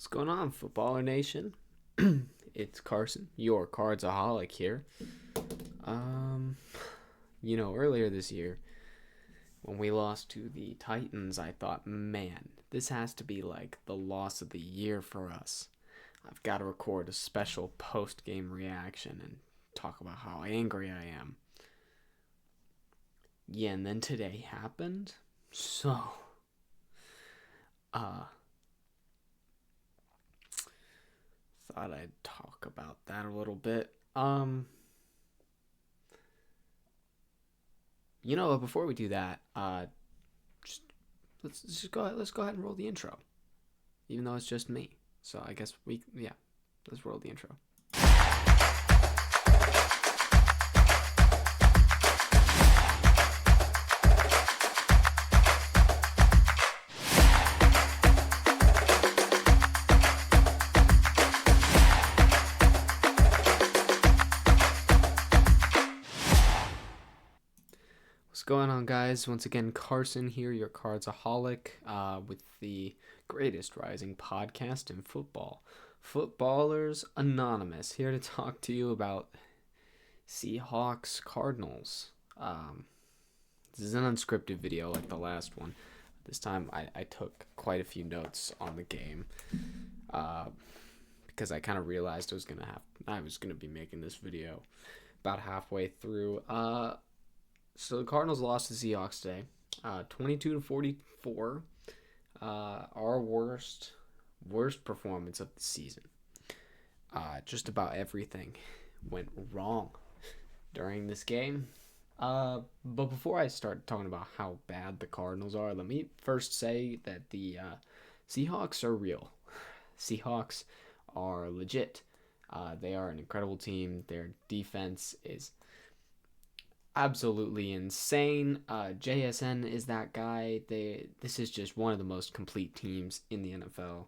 What's going on, Footballer Nation? It's Carson, your Cardsaholic here. Um, earlier this year, when we lost to the Titans, I thought, man, this has to be like the loss of the year for us. I've got to record a special post-game reaction and talk about how angry I am. Yeah, and then today happened. So, uh, thought I'd talk about that a little bit. Before we do that, just let's go ahead and roll the intro, even though it's just me. So I guess let's roll the intro. What's going on, guys? Once again, Carson here, your Cardsaholic, with the greatest rising podcast in football, Footballers Anonymous, here to talk to you about Seahawks Cardinals. This is an unscripted video like the last one. This time I took quite a few notes on the game, because I kind of realized I was gonna be making this video about halfway through. So the Cardinals lost to the Seahawks today, 22-44. Our worst performance of the season. Just about everything went wrong during this game. But before I start talking about how bad the Cardinals are, let me first say that the Seahawks are real. Seahawks are legit. They are an incredible team. Their defense is absolutely insane. JSN is that guy. This is just one of the most complete teams in the NFL.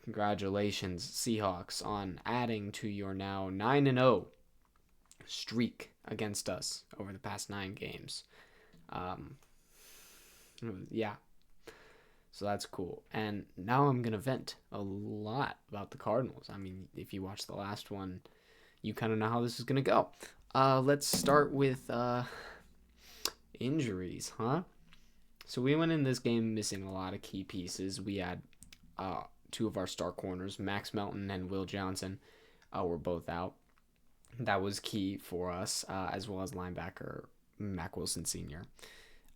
Congratulations, Seahawks, on adding to your now 9-0 streak against us over the past 9 games. Yeah. So that's cool. And now I'm going to vent a lot about the Cardinals. I mean, if you watched the last one, you kind of know how this is going to go. Let's start with injuries, huh? So we went in this game missing a lot of key pieces. We had 2 of our star corners, Max Melton and Will Johnson, were both out. That was key for us, as well as linebacker Mac Wilson Sr.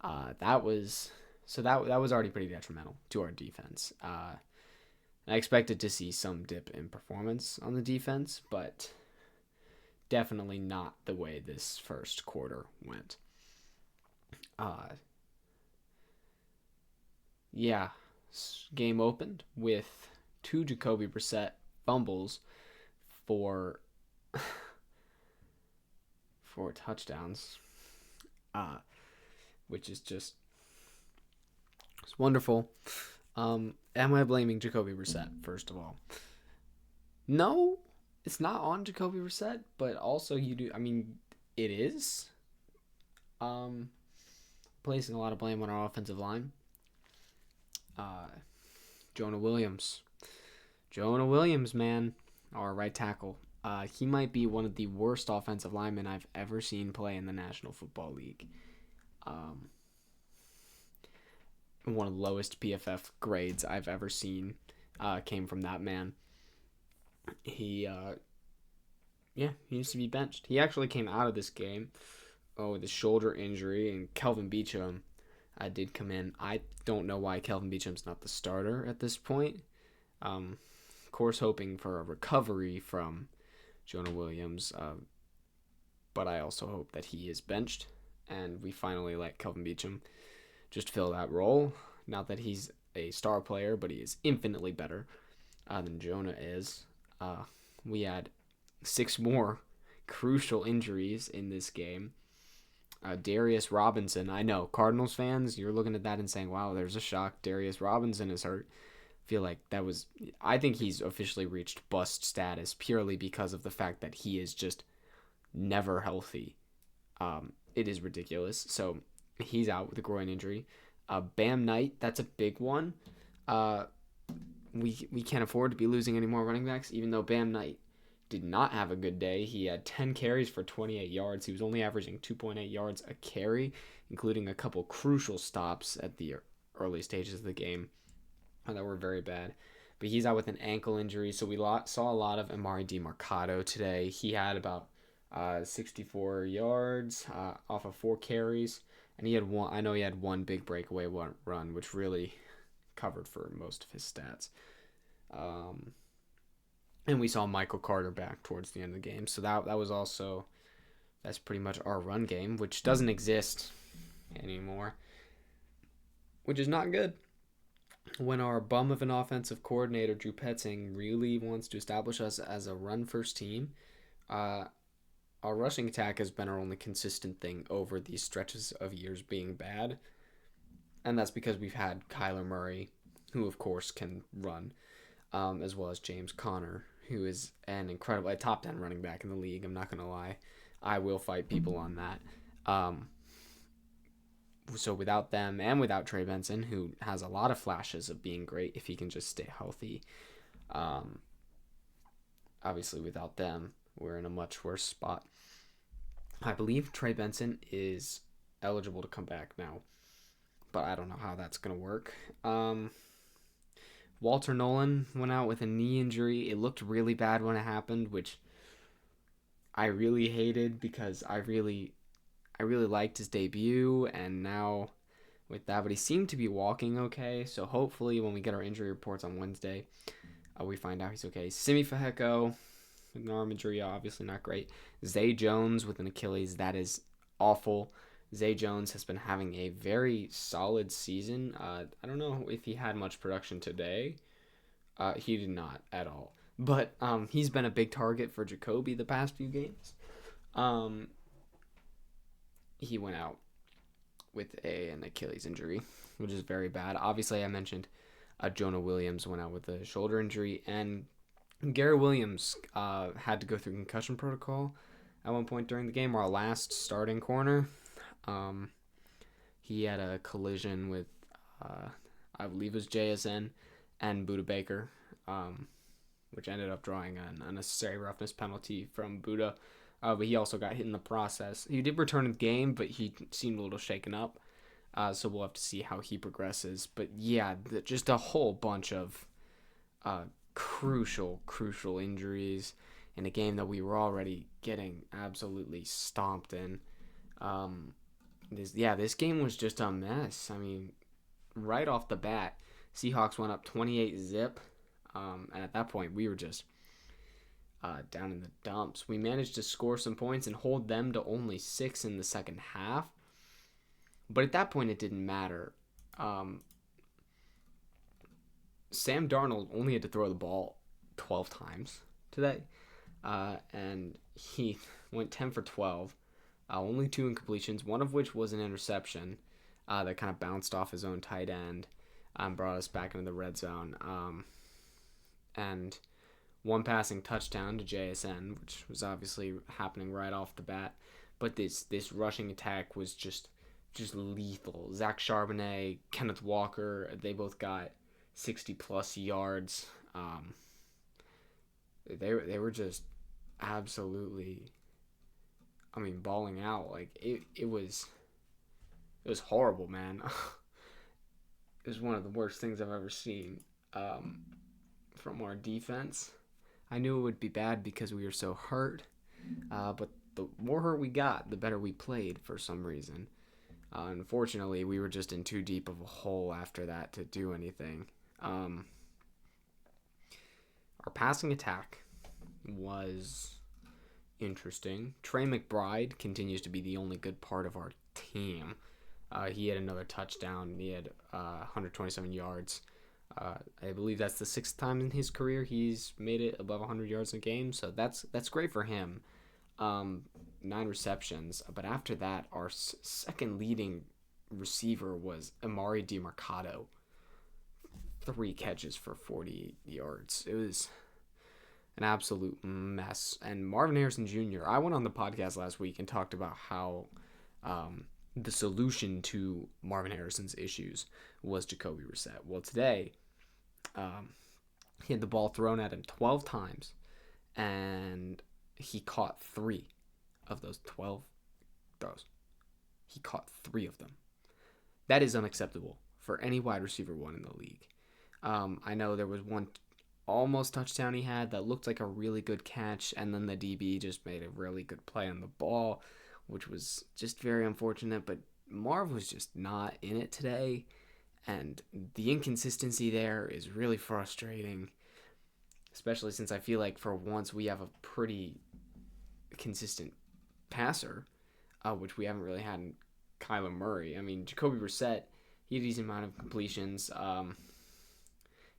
That was already pretty detrimental to our defense. I expected to see some dip in performance on the defense, but definitely not the way this first quarter went. Game opened with 2 Jacoby Brissett fumbles for 4 touchdowns, which is just it's wonderful. Am I blaming Jacoby Brissett, first of all? No, it's not on Jacoby Brissett, but also you do. I mean, it is. Placing a lot of blame on our offensive line. Jonah Williams, man, our right tackle. He might be one of the worst offensive linemen I've ever seen play in the National Football League. One of the lowest PFF grades I've ever seen came from that man. He needs to be benched. He actually came out of this game with a shoulder injury, and Kelvin Beachum did come in. I don't know why Kelvin Beachum's not the starter at this point. Of course, hoping for a recovery from Jonah Williams, but I also hope that he is benched, and we finally let Kelvin Beachum just fill that role. Not that he's a star player, but he is infinitely better than Jonah is. We had 6 more crucial injuries in this game. Darius Robinson, I know, Cardinals fans, you're looking at that and saying, wow, there's a shock. Darius Robinson is hurt. I think he's officially reached bust status purely because of the fact that he is just never healthy. It is ridiculous. So he's out with a groin injury. Bam Knight, that's a big one. we can't afford to be losing any more running backs, even though Bam Knight did not have a good day. He had 10 carries for 28 yards. He was only averaging 2.8 yards a carry, including a couple crucial stops at the early stages of the game that were very bad. But he's out with an ankle injury, so we saw a lot of Amari DiMercato today. He had about 64 yards off of 4 carries, and he had one. I know he had one big breakaway run, which really covered for most of his stats. And we saw Michael Carter back towards the end of the game, so that was also, that's pretty much our run game, which doesn't exist anymore, which is not good. When our bum of an offensive coordinator, Drew Petzing, really wants to establish us as a run-first team, our rushing attack has been our only consistent thing over these stretches of years being bad. And that's because we've had Kyler Murray, who of course can run, as well as James Conner, who is an incredible, a top 10 running back in the league. I'm not going to lie. I will fight people on that. So without them and without Trey Benson, who has a lot of flashes of being great if he can just stay healthy, obviously without them, we're in a much worse spot. I believe Trey Benson is eligible to come back now, but I don't know how that's going to work. Walter Nolan went out with a knee injury. It looked really bad when it happened, which I really hated because I really liked his debut, and now with that, but he seemed to be walking okay, so hopefully when we get our injury reports on Wednesday, we find out he's okay. Simi Feheko, with an arm injury, obviously not great. Zay Jones with an Achilles, that is awful. Zay Jones has been having a very solid season. I don't know if he had much production today. He did not at all. But he's been a big target for Jacoby the past few games. He went out with an Achilles injury, which is very bad. Obviously, I mentioned Jonah Williams went out with a shoulder injury, and Gary Williams had to go through concussion protocol at one point during the game. Our last starting corner, he had a collision with, I believe it was JSN and Buda Baker, which ended up drawing an unnecessary roughness penalty from Buda. But he also got hit in the process. He did return to the game, but he seemed a little shaken up. So we'll have to see how he progresses. But yeah, just a whole bunch of crucial injuries in a game that we were already getting absolutely stomped in. This game was just a mess. I mean, right off the bat, Seahawks went up 28-0. And at that point, we were just down in the dumps. We managed to score some points and hold them to only 6 in the second half. But at that point, it didn't matter. Sam Darnold only had to throw the ball 12 times today. And he went 10 for 12. Only 2 incompletions, one of which was an interception that kind of bounced off his own tight end and brought us back into the red zone. And one passing touchdown to JSN, which was obviously happening right off the bat. But this rushing attack was just lethal. Zach Charbonnet, Kenneth Walker, they both got 60-plus yards. They were just absolutely, I mean, balling out. Like, it was horrible, man. It was one of the worst things I've ever seen from our defense. I knew it would be bad because we were so hurt, but the more hurt we got, the better we played for some reason. Unfortunately, we were just in too deep of a hole after that to do anything. Our passing attack was interesting. Trey McBride continues to be the only good part of our team. He had another touchdown. He had 127 yards. I believe that's the 6th time in his career he's made it above 100 yards a game, so that's great for him. 9 receptions, but after that, our second leading receiver was Amari DiMercato. 3 catches for 40 yards. It was an absolute mess. And Marvin Harrison Jr., I went on the podcast last week and talked about how the solution to Marvin Harrison's issues was Jacoby Brissett. Well, today, He had the ball thrown at him 12 times, and he caught 3 of those 12 throws. He caught 3 of them. That is unacceptable for any wide receiver one in the league. I know there was one almost touchdown he had that looked like a really good catch, and then the DB just made a really good play on the ball, which was just very unfortunate. But Marv was just not in it today, and the inconsistency there is really frustrating, especially since I feel like for once we have a pretty consistent passer, which we haven't really had in Kyler Murray. I mean, Jacoby Brissett, he had a decent amount of completions.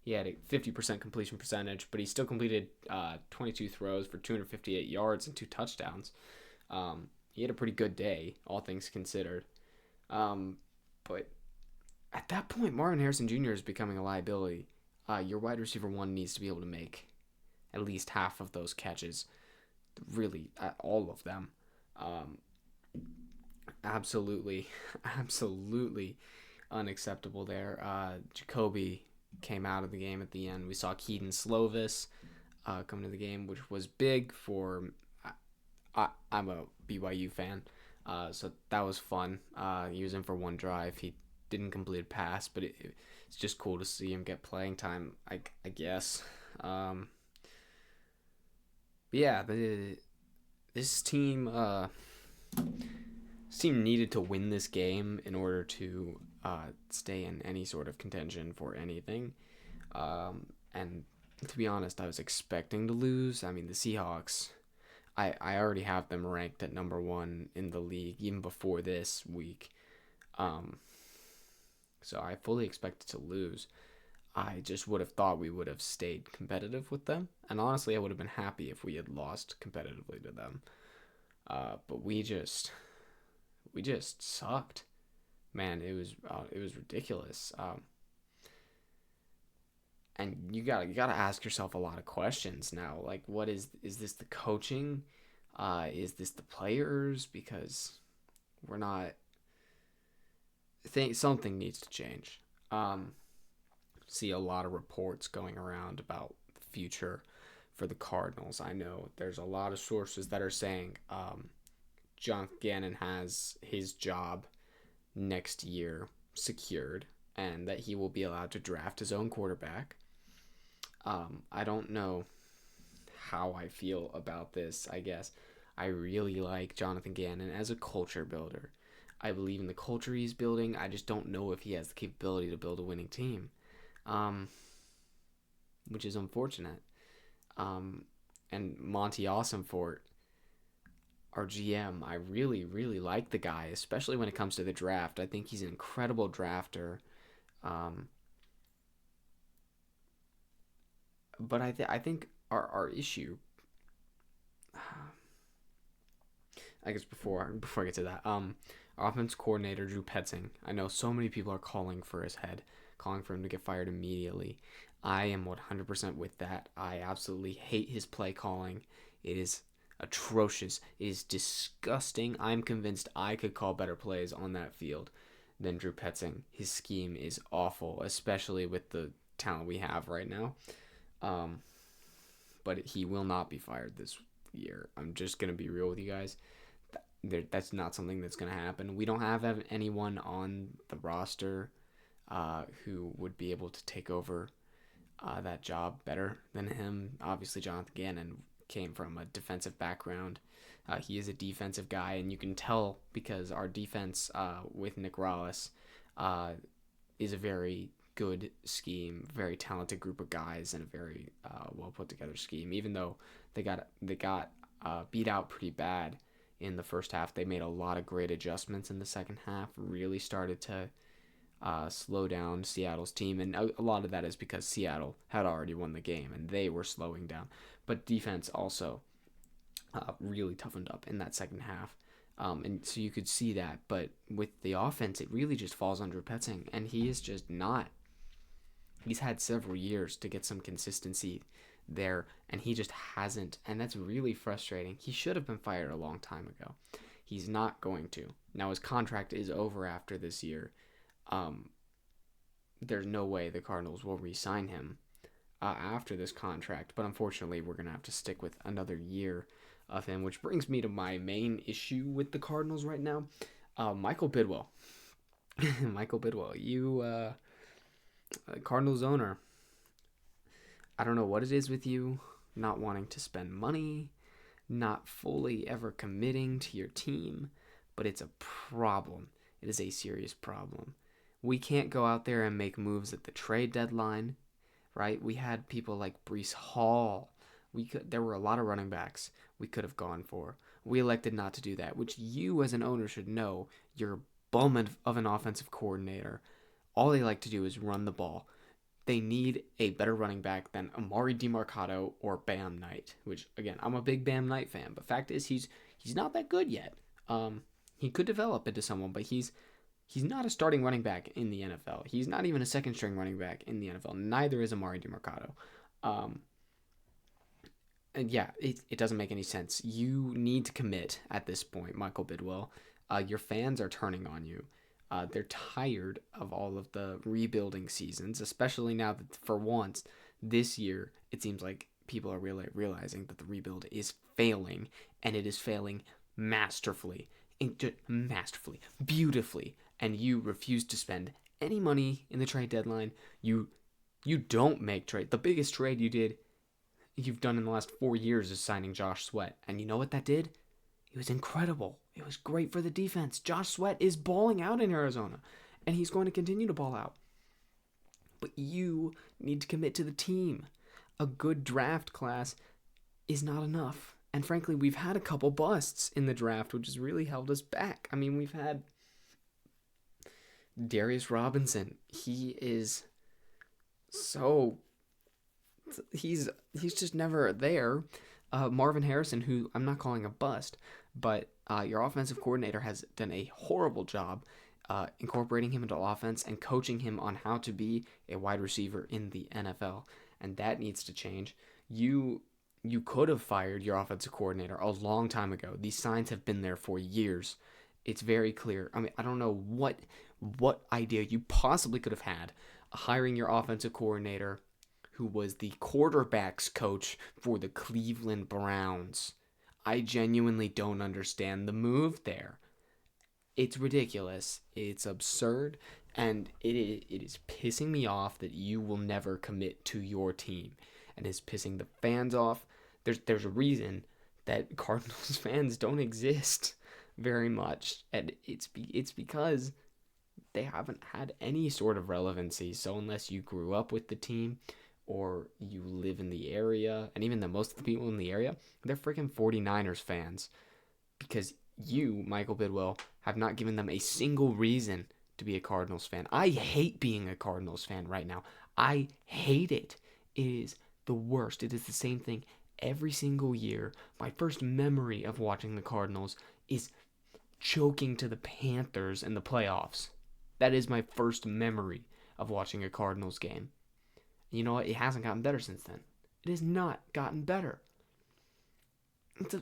He had a 50% completion percentage, but he still completed 22 throws for 258 yards and 2 touchdowns. He had a pretty good day, all things considered. But at that point, Marvin Harrison Jr. is becoming a liability. Your wide receiver one needs to be able to make at least half of those catches, really, all of them. Absolutely unacceptable there. Jacoby came out of the game at the end. We saw Keaton Slovis come to the game, which was big for. I'm a BYU fan, so that was fun. He was in for one drive. He didn't complete a pass, but it's just cool to see him get playing time, I guess. Yeah, this team needed to win this game in order to stay in any sort of contention for anything. And to be honest, I was expecting to lose. I mean, the Seahawks, I already have them ranked at number 1 in the league even before this week. So I fully expected to lose. I just would have thought we would have stayed competitive with them. And honestly, I would have been happy if we had lost competitively to them. But we just sucked. Man, it was ridiculous. And you gotta ask yourself a lot of questions now. Like, what is this the coaching? Is this the players? Because we're not. Something needs to change. See a lot of reports going around about the future for the Cardinals. I know there's a lot of sources that are saying John Gannon has his job next year secured and that he will be allowed to draft his own quarterback. I don't know how I feel about this, I guess. I really like Jonathan Gannon as a culture builder. I believe in the culture he's building. I just don't know if he has the capability to build a winning team, which is unfortunate. And Monty Awesamefort, our GM, I really, really like the guy, especially when it comes to the draft. I think he's an incredible drafter. But I think our issue, I guess before I get to that, offense coordinator Drew Petzing. I know so many people are calling for his head, calling for him to get fired immediately. I am 100% with that. I absolutely hate his play calling. It is atrocious. It is disgusting. I'm convinced I could call better plays on that field than Drew Petzing. His scheme is awful, especially with the talent we have right now. But he will not be fired this year. I'm just going to be real with you guys. That's not something that's going to happen. We don't have anyone on the roster who would be able to take over that job better than him. Obviously, Jonathan Gannon came from a defensive background. He is a defensive guy, and you can tell because our defense with Nick Rollis is a very good scheme, very talented group of guys, and a very well put together scheme. Even though they got beat out pretty bad in the first half, they made a lot of great adjustments in the second half. Really started to slow down Seattle's team, and a lot of that is because Seattle had already won the game and they were slowing down. But defense also really toughened up in that second half. And so you could see that, but with the offense, it really just falls under Petzing, and he is just not. He's had several years to get some consistency there, and he just hasn't, and that's really frustrating. He should have been fired a long time ago. He's not going to. Now his contract is over after this year. There's no way the Cardinals will re-sign him. after this contract, but unfortunately, we're gonna have to stick with another year of him, which brings me to my main issue with the Cardinals right now. Michael Bidwell. Michael Bidwell, you Cardinals owner. I don't know what it is with you, not wanting to spend money, not fully ever committing to your team, but it's a problem. It is a serious problem. We can't go out there and make moves at the trade deadline, right? We had people like Brees Hall. There were a lot of running backs we could have gone for. We elected not to do that, which you as an owner should know. You're a bum of an offensive coordinator. All they like to do is run the ball. They need a better running back than Amari DeMarcado or Bam Knight, which again, I'm a big Bam Knight fan, but fact is he's not that good yet. He could develop into someone, but he's not a starting running back in the NFL. He's not even a second string running back in the NFL. Neither is Amari DeMarcado. And yeah, it doesn't make any sense. You need to commit at this point, Michael Bidwell. Your fans are turning on you. They're tired of all of the rebuilding seasons, especially now that for once this year it seems like people are really realizing that the rebuild is failing, and it is failing masterfully, beautifully, and you refuse to spend any money in the trade deadline. You don't make trade. The biggest trade you've done in the last 4 years is signing Josh Sweat, and you know what that did? It was incredible. It was great for the defense. Josh Sweat is balling out in Arizona, and he's going to continue to ball out. But you need to commit to the team. A good draft class is not enough. And frankly, we've had a couple busts in the draft, which has really held us back. I mean, we've had Darius Robinson. He is so... He's just never there. Marvin Harrison, who I'm not calling a bust, but your offensive coordinator has done a horrible job incorporating him into offense and coaching him on how to be a wide receiver in the NFL, and that needs to change. You could have fired your offensive coordinator a long time ago. These signs have been there for years. It's very clear. I mean, I don't know what idea you possibly could have had hiring your offensive coordinator, who was the quarterback's coach for the Cleveland Browns. I genuinely don't understand the move there. It's ridiculous. It's absurd. And it is pissing me off that you will never commit to your team. And it's pissing the fans off. There's a reason that Cardinals fans don't exist very much. And it's because they haven't had any sort of relevancy. So unless you grew up with the team, or you live in the area, and even most of the people in the area, they're freaking 49ers fans, because you, Michael Bidwell, have not given them a single reason to be a Cardinals fan. I hate being a Cardinals fan right now. I hate it. It is the worst. It is the same thing every single year. My first memory of watching the Cardinals is choking to the Panthers in the playoffs. That is my first memory of watching a Cardinals game. You know what? It hasn't gotten better since then. It has not gotten better.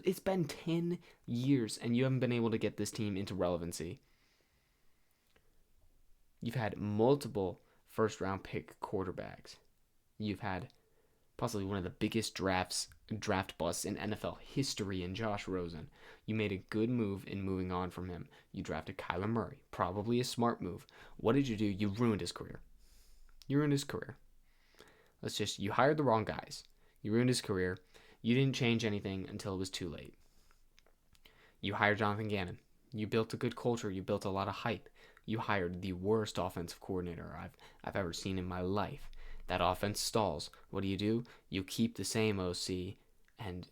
It's been 10 years, and you haven't been able to get this team into relevancy. You've had multiple first-round pick quarterbacks. You've had possibly one of the biggest draft busts in NFL history in Josh Rosen. You made a good move in moving on from him. You drafted Kyler Murray. Probably a smart move. What did you do? You ruined his career. You hired the wrong guys. You ruined his career. You didn't change anything until it was too late. You hired Jonathan Gannon. You built a good culture. You built a lot of hype. You hired the worst offensive coordinator I've ever seen in my life. That offense stalls. What do? You keep the same OC and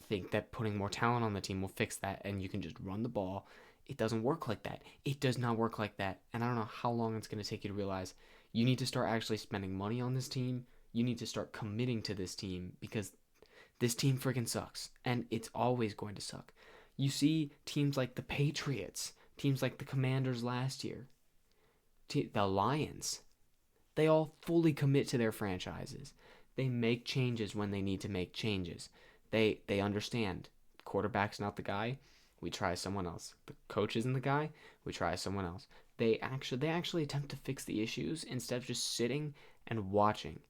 think that putting more talent on the team will fix that, and you can just run the ball. It doesn't work like that. It does not work like that. And I don't know how long it's going to take you to realize you need to start actually spending money on this team. You need to start committing to this team, because this team freaking sucks, and it's always going to suck. You see teams like the Patriots, teams like the Commanders last year, the Lions, they all fully commit to their franchises. They make changes when they need to make changes. They understand the quarterback's not the guy, we try someone else. The coach isn't the guy, we try someone else. They actually attempt to fix the issues instead of just sitting and watching.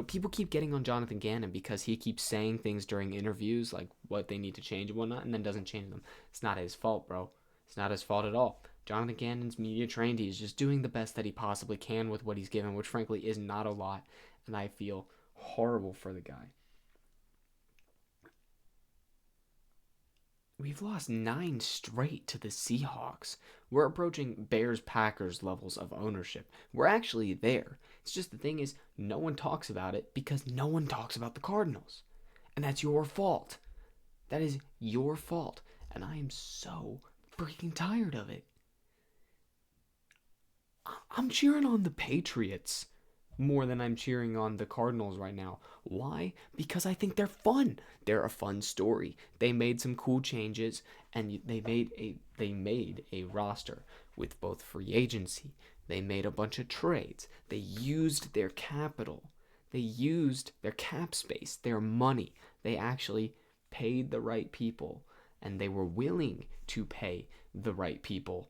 People keep getting on Jonathan Gannon because he keeps saying things during interviews like what they need to change and whatnot, and then doesn't change them. It's not his fault, bro. It's not his fault at all. Jonathan Gannon's media trained. He's just doing the best that he possibly can with what he's given, which frankly is not a lot, and I feel horrible for the guy. We've lost 9 straight to the Seahawks. We're approaching Bears-Packers levels of ownership. We're actually there. It's just the thing is, no one talks about it because no one talks about the Cardinals. And that's your fault. That is your fault. And I am so freaking tired of it. I'm cheering on the Patriots more than I'm cheering on the Cardinals right now. Why? Because I think they're fun. They're a fun story. They made some cool changes, and they made a roster with both free agency. They made a bunch of trades. They used their capital. They used their cap space, their money. They actually paid the right people, and they were willing to pay the right people.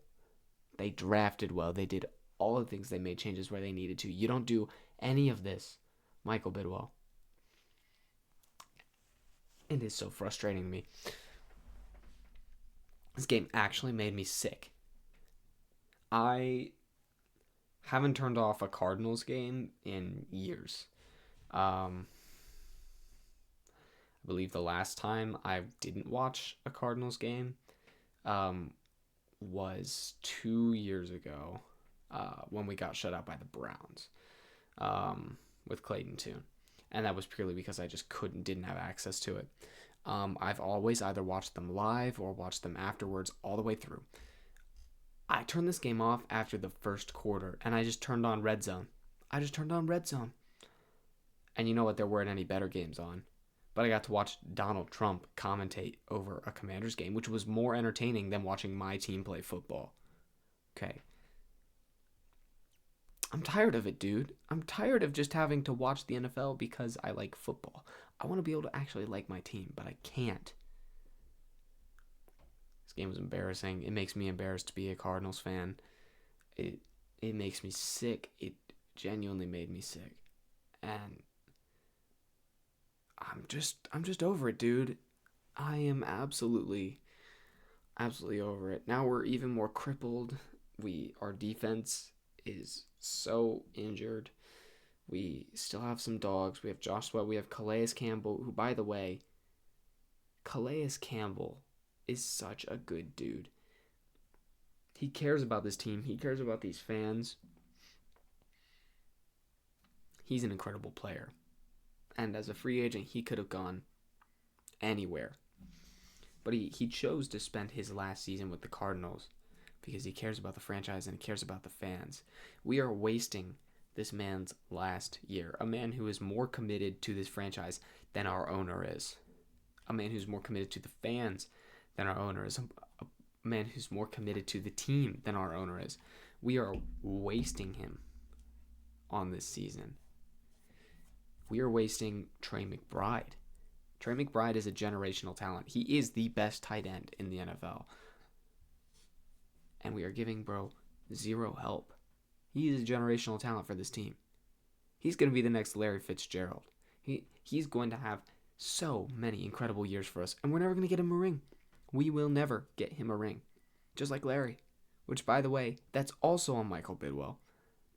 They drafted well. They did all the things. They made changes where they needed to. You don't do any of this, Michael Bidwell. It is so frustrating to me. This game actually made me sick. I haven't turned off a Cardinals game in years. I believe the last time I didn't watch a Cardinals game was 2 years ago when we got shut out by the Browns with Clayton Tune. And that was purely because I just didn't have access to it. I've always either watched them live or watched them afterwards all the way through. I turned this game off after the first quarter, and I just turned on Red Zone. And you know what? There weren't any better games on. But I got to watch Donald Trump commentate over a Commanders game, which was more entertaining than watching my team play football. Okay. I'm tired of it, dude. I'm tired of just having to watch the NFL because I like football. I want to be able to actually like my team, but I can't. This game was embarrassing. It makes me embarrassed to be a Cardinals fan. It makes me sick. It genuinely made me sick. And I'm just over it, dude. I am absolutely over it. Now we're even more crippled. Our defense is so injured. We still have some dogs. We have Josh Sweat. We have Calais Campbell, who, by the way, Calais Campbell is such a good dude. He cares about this team. He cares about these fans. He's an incredible player. And as a free agent, he could have gone anywhere. But he chose to spend his last season with the Cardinals because he cares about the franchise and he cares about the fans. We are wasting this man's last year. A man who is more committed to this franchise than our owner is. A man who's more committed to the fans than our owner is. A man who's more committed to the team than our owner is. We are wasting him on this season. We are wasting Trey McBride. Trey McBride is a generational talent. He is the best tight end in the NFL. And we are giving bro zero help. He is a generational talent for this team. He's going to be the next Larry Fitzgerald. He's going to have so many incredible years for us, and we're never going to get him a ring. We will never get him a ring. Just like Larry. Which, by the way, that's also on Michael Bidwell,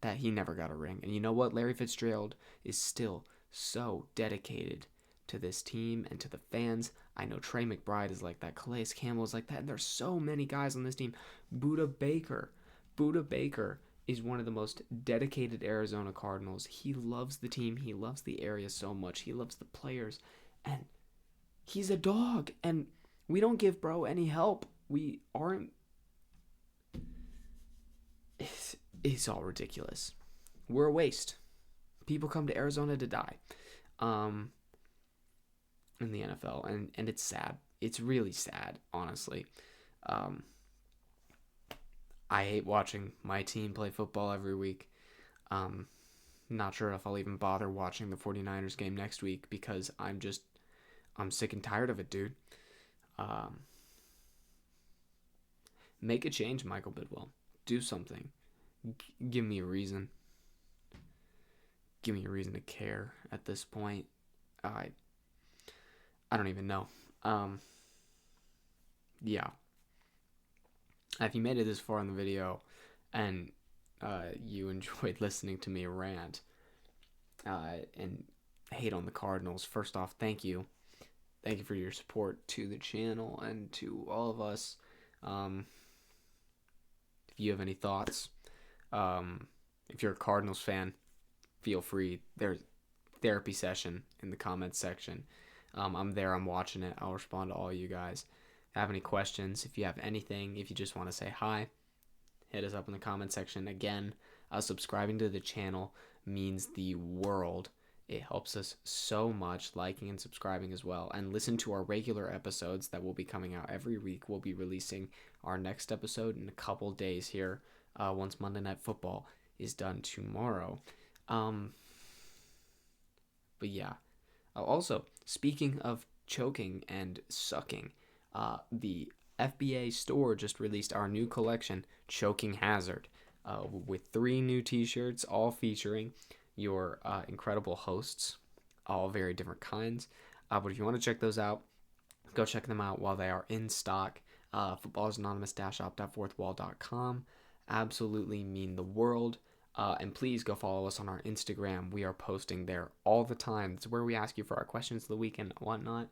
that he never got a ring. And you know what? Larry Fitzgerald is still so dedicated to this team and to the fans. I know Trey McBride is like that. Calais Campbell is like that. And there's so many guys on this team. Budda Baker is one of the most dedicated Arizona Cardinals. He loves the team. He loves the area so much. He loves the players. And he's a dog. And we don't give bro any help. We aren't. It's all ridiculous. We're a waste. People come to Arizona to die. In the NFL, and it's sad. It's really sad, honestly. I hate watching my team play football every week. Not sure if I'll even bother watching the 49ers game next week because I'm sick and tired of it, dude. Make a change, Michael Bidwell. Do something. Give me a reason. give me a reason to care at this point. I don't even know. Yeah. If you made it this far in the video and you enjoyed listening to me rant and hate on the Cardinals, first off, thank you. Thank you for your support to the channel and to all of us. If you have any thoughts, if you're a Cardinals fan, feel free. There's therapy session in the comments section. I'm there. I'm watching it. I'll respond to all you guys. If you have any questions, if you have anything, if you just want to say hi, hit us up in the comment section. Again, subscribing to the channel means the world. It helps us so much, liking and subscribing as well. And listen to our regular episodes that will be coming out every week. We'll be releasing our next episode in a couple days here once Monday Night Football is done tomorrow. But yeah. Also, speaking of choking and sucking, the FBA store just released our new collection, Choking Hazard, with 3 new t-shirts, all featuring your incredible hosts, all very different kinds. But if you want to check those out, go check them out while they are in stock. footballersanonymous-shop.fourthwall.com. Absolutely mean the world. And please go follow us on our Instagram. We are posting there all the time. It's where we ask you for our questions of the week and whatnot.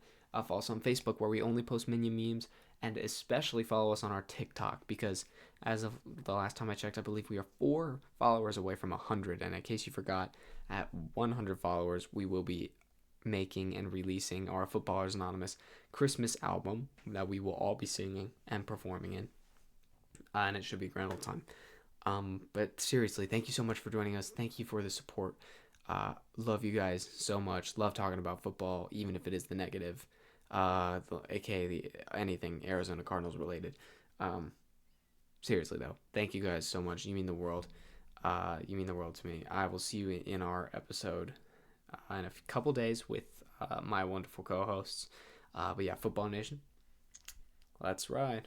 Follow us on Facebook, where we only post Minion memes. And especially follow us on our TikTok, because as of the last time I checked, I believe we are 4 followers away from 100. And in case you forgot, at 100 followers, we will be making and releasing our Footballers Anonymous Christmas album that we will all be singing and performing in. And it should be grand old time. But seriously, thank you so much for joining us. Thank you for the support. Love you guys so much. Love talking about football, even if it is the negative, aka anything Arizona Cardinals related. Seriously though, thank you guys so much. You mean the world. You mean the world to me. I will see you in our episode in a couple days with my wonderful co-hosts. But yeah, Football Nation, let's ride.